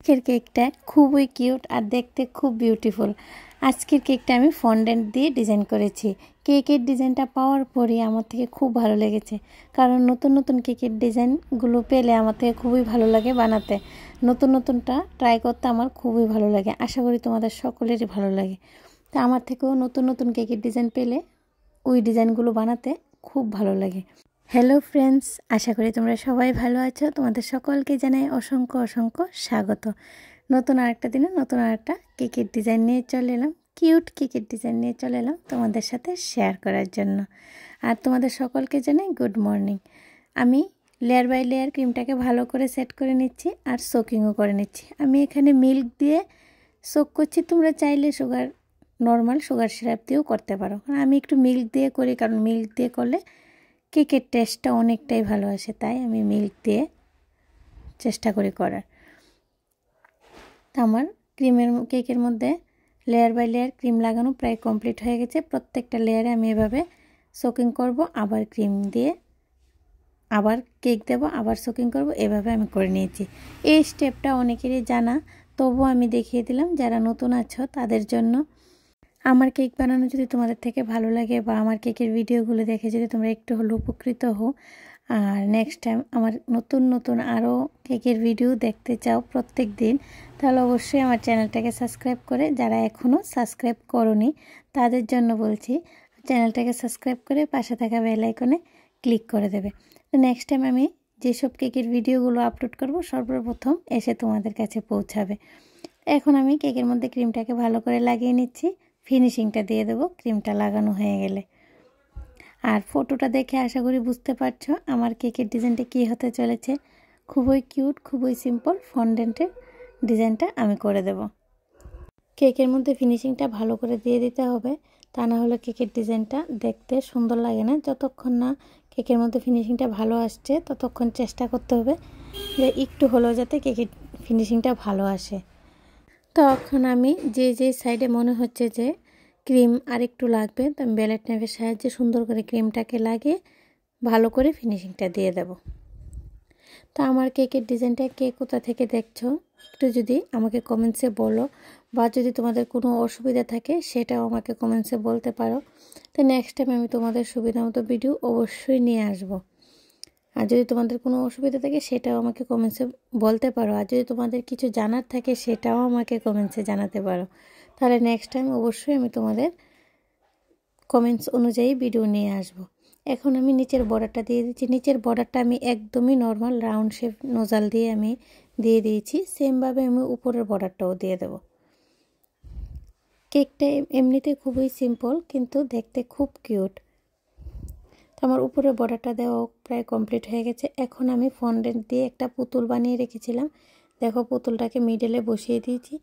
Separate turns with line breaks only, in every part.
আজকের কেকটা খুবই কিউট আর দেখতে খুব বিউটিফুল। আজকের কেকটা আমি ফন্ডেন্ট দিয়ে ডিজাইন করেছি। কেকের ডিজাইনটা পাওয়ার পরই আমার থেকে খুব ভালো লেগেছে, কারণ নতুন নতুন কেকের ডিজাইনগুলো পেলে আমার থেকে খুবই ভালো লাগে বানাতে। নতুন নতুনটা ট্রাই করতে আমার খুবই ভালো লাগে। আশা করি তোমাদের সকলেরই ভালো লাগে। তা আমার থেকেও নতুন নতুন কেকের ডিজাইন পেলে ওই ডিজাইনগুলো বানাতে খুব ভালো লাগে। হ্যালো ফ্রেন্ডস, আশা করি তোমরা সবাই ভালো আছো। তোমাদের সকলকে জানাই অসংখ্য অসংখ্য স্বাগত। নতুন আরেকটা দিনে নতুন আরেকটা কেকের ডিজাইন নিয়ে চলে এলাম, কিউট কেকের ডিজাইন নিয়ে চলে এলাম তোমাদের সাথে শেয়ার করার জন্য। আর তোমাদের সকলকে জানাই গুড মর্নিং। আমি লেয়ার বাই লেয়ার ক্রিমটাকে ভালো করে সেট করে নিচ্ছি আর সোকিংও করে নিচ্ছি। আমি এখানে মিল্ক দিয়ে সোক করছি, তোমরা চাইলে নর্মাল সুগার সিরাপ দিয়েও করতে পারো। আমি একটু মিল্ক দিয়ে করি, কারণ মিল্ক দিয়ে করলে কেকের টেস্টটা অনেকটাই ভালো আসে, তাই আমি মিল্ক দিয়ে চেষ্টা করি করার। তা আমার কেকের মধ্যে লেয়ার বাই লেয়ার ক্রিম লাগানো প্রায় কমপ্লিট হয়ে গেছে। প্রত্যেকটা লেয়ারে আমি এভাবে সোকিং করব, আবার ক্রিম দিয়ে আবার কেক দেব, আবার সোকিং করব, এভাবে আমি করে নিয়েছি। এই স্টেপটা অনেকেরই জানা, তবুও আমি দেখিয়ে দিলাম যারা নতুন আছো তাদের জন্য। আমার কেক বানানো যদি তোমাদের থেকে ভালো লাগে বা আমার কেকের ভিডিওগুলো দেখে যদি তোমরা একটু হলেও উপকৃত হও, আর নেক্সট টাইম আমার নতুন নতুন আরও কেকের ভিডিও দেখতে চাও প্রত্যেক দিন, তাহলে অবশ্যই আমার চ্যানেলটাকে সাবস্ক্রাইব করে, যারা এখনও সাবস্ক্রাইব করোনি তাদের জন্য বলছি, চ্যানেলটাকে সাবস্ক্রাইব করে পাশে থাকা বেল আইকনে ক্লিক করে দেবে। তো নেক্সট টাইম আমি যেসব কেকের ভিডিওগুলো আপলোড করব সর্বপ্রথম এসে তোমাদের কাছে পৌঁছাবে। এখন আমি কেকের মধ্যে ক্রিমটাকে ভালো করে লাগিয়ে নিচ্ছি, ফিনিশিংটা দিয়ে দেবো ক্রিমটা লাগানো হয়ে গেলে। আর ফটোটা দেখে আশা করি বুঝতে পারছো আমার কেকের ডিজাইনটা কী হতে চলেছে। খুবই কিউট, খুবই সিম্পল ফন্ডেন্টের ডিজাইনটা আমি করে দেব। কেকের মধ্যে ফিনিশিংটা ভালো করে দিয়ে দিতে হবে, তা না হলে কেকের ডিজাইনটা দেখতে সুন্দর লাগে না। যতক্ষণ না কেকের মধ্যে ফিনিশিংটা ভালো আসছে ততক্ষণ চেষ্টা করতে হবে যে একটু হলেও যাতে কেকের ফিনিশিংটা ভালো আসে। তখন আমি যে সাইডে মনে হচ্ছে যে ক্রিম আর একটু লাগবে, তো আমি বেলেট নাইফের সাহায্যে সুন্দর করে ক্রিমটাকে লাগিয়ে ভালো করে ফিনিশিংটা দিয়ে দেব। তো আমার কেকের ডিজাইনটা কে কোথা থেকে দেখছো একটু যদি আমাকে কমেন্টসে বলো, বা যদি তোমাদের কোনো অসুবিধা থাকে সেটাও আমাকে কমেন্টসে বলতে পারো। তো নেক্সট টাইম আমি তোমাদের সুবিধা মতো ভিডিও অবশ্যই নিয়ে আসবো। আর যদি তোমাদের কোনো অসুবিধা থাকে সেটাও আমাকে কমেন্টসে বলতে পারো, আর যদি তোমাদের কিছু জানার থাকে সেটাও আমাকে কমেন্টসে জানাতে পারো। তাহলে নেক্সট টাইম অবশ্যই আমি তোমাদের কমেন্টস অনুযায়ী ভিডিও নিয়ে আসব। এখন আমি নিচের বর্ডারটা দিয়ে দিচ্ছি। নিচের বর্ডারটা আমি একদমই নর্মাল রাউন্ড শেপ নোজাল দিয়ে আমি দিয়ে দিয়েছি। সেমভাবে আমি উপরের বর্ডারটাও দিয়ে দেব। কেকটা এমনিতে খুবই সিম্পল, কিন্তু দেখতে খুব কিউট। তো আমার উপরে বর্ডারটা দেওয়া প্রায় কমপ্লিট হয়ে গেছে। এখন আমি ফন্ডেন্ট দিয়ে একটা পুতুল বানিয়ে রেখেছিলাম, দেখো পুতুলটাকে মিডলে বসিয়ে দিয়েছি।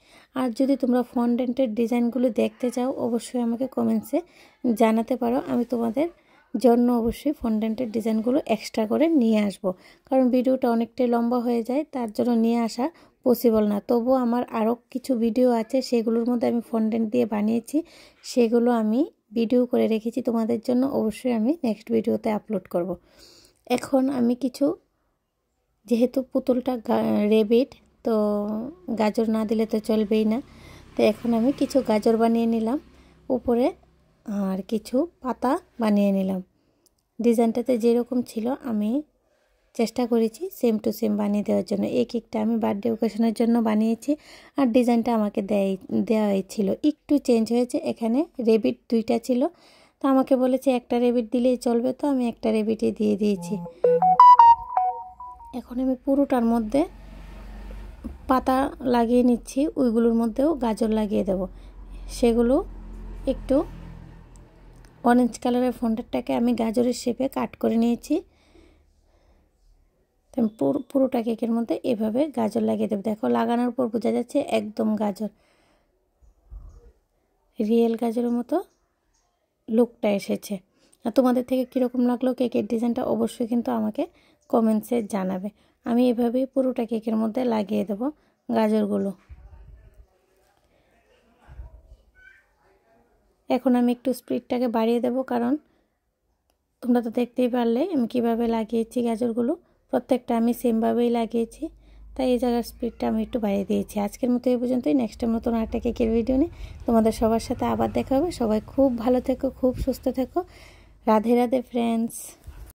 আর যদি তোমরা ফন্ডেন্টের ডিজাইনগুলো দেখতে চাও অবশ্যই আমাকে কমেন্টসে জানাতে পারো, আমি তোমাদের জন্য অবশ্যই ফন্ডেন্টের ডিজাইনগুলো এক্সট্রা করে নিয়ে আসব। কারণ ভিডিওটা অনেকটাই লম্বা হয়ে যায়, তার জন্য নিয়ে আসা পসিবল না। তবুও আমার আরও কিছু ভিডিও আছে, সেগুলোর মধ্যে আমি ফন্ডেন্ট দিয়ে বানিয়েছি, সেগুলো আমি ভিডিও করে রেখেছি তোমাদের জন্য, অবশ্যই আমি নেক্সট ভিডিওতে আপলোড করব। এখন আমি যেহেতু পুতুলটা রেবিট, তো গাজর না দিলে তো চলবেই না, তো এখন আমি কিছু গাজর বানিয়ে নিলাম উপরে, আর কিছু পাতা বানিয়ে নিলাম। ডিজাইনটাতে যেরকম ছিল আমি চেষ্টা করেছি সেম টু সেম বানিয়ে দেওয়ার জন্য। এই কেকটা আমি বার্থডে ওকেশনের জন্য বানিয়েছি, আর ডিজাইনটা আমাকে দেওয়া হয়েছিল, একটু চেঞ্জ হয়েছে। এখানে রেবিট 2টা ছিল, তো আমাকে বলেছে একটা রেবিট দিলেই চলবে, তো আমি একটা রেবিটই দিয়ে দিয়েছি। এখন আমি পুরোটার মধ্যে পাতা লাগিয়ে নিচ্ছি, ওইগুলোর মধ্যেও গাজর লাগিয়ে দেব। সেগুলো একটু অরেঞ্জ কালারের ফন্ডেন্টটাকে আমি গাজরের শেপে কাট করে নিয়েছি। পুরোটা কেকের মধ্যে এভাবে গাজর লাগিয়ে দেবো। দেখো লাগানোর পর বোঝা যাচ্ছে একদম গাজর, রিয়েল গাজরের মতো লুকটা এসেছে। আর তোমাদের থেকে কীরকম লাগলো কেকের ডিজাইনটা অবশ্যই কিন্তু আমাকে কমেন্টসে জানাবে। আমি এভাবেই পুরোটা কেকের মধ্যে লাগিয়ে দেব গাজরগুলো। এখন আমি একটু স্পিডটাকে বাড়িয়ে দেব, কারণ তোমরা তো দেখতেই পারলে আমি কীভাবে লাগিয়েছি গাজরগুলো। প্রত্যেকটা আমি সেমভাবেই লাগিয়েছি, তাই এই জায়গার স্পিডটা আমি একটু বাড়িয়ে দিয়েছি। আজকের মতো এই পর্যন্তই। নেক্সট টাইম নতুন একটা কেকের ভিডিও নিয়ে তোমাদের সবার সাথে আবার দেখা হবে। সবাই খুব ভালো থেকো, খুব সুস্থ থেকো। রাধে রাধে ফ্রেন্ডস।